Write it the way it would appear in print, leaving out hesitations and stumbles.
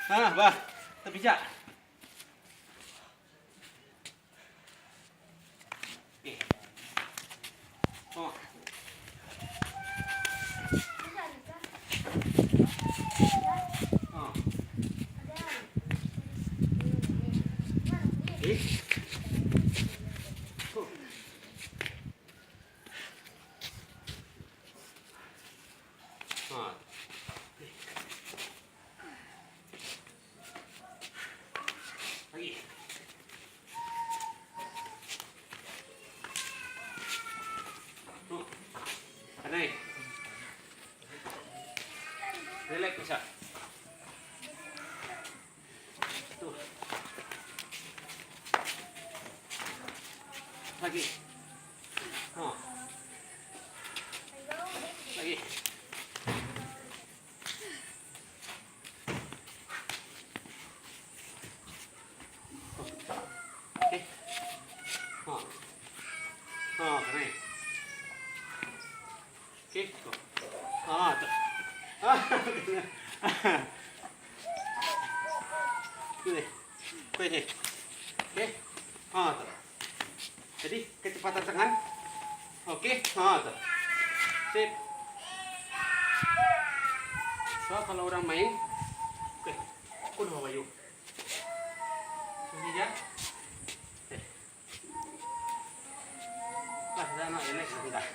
Bah, terpijak. Okey. Oh. Oh. Eh. Oh. Ha. Lagi. Oh. Anai. Relax bisa. Tuh. Lagi. Oh. Lagi. Okey. Ha. Ha, anai. Okey. Ha, tu. Ini. Okey. Okey. Ha, tu. Jadi kecepatan tangan. Okey. Ha, tu. Sip. So, kalau orang main, okey. Aku dah bawa you. Sini dia. Lah, dah nak relax dah.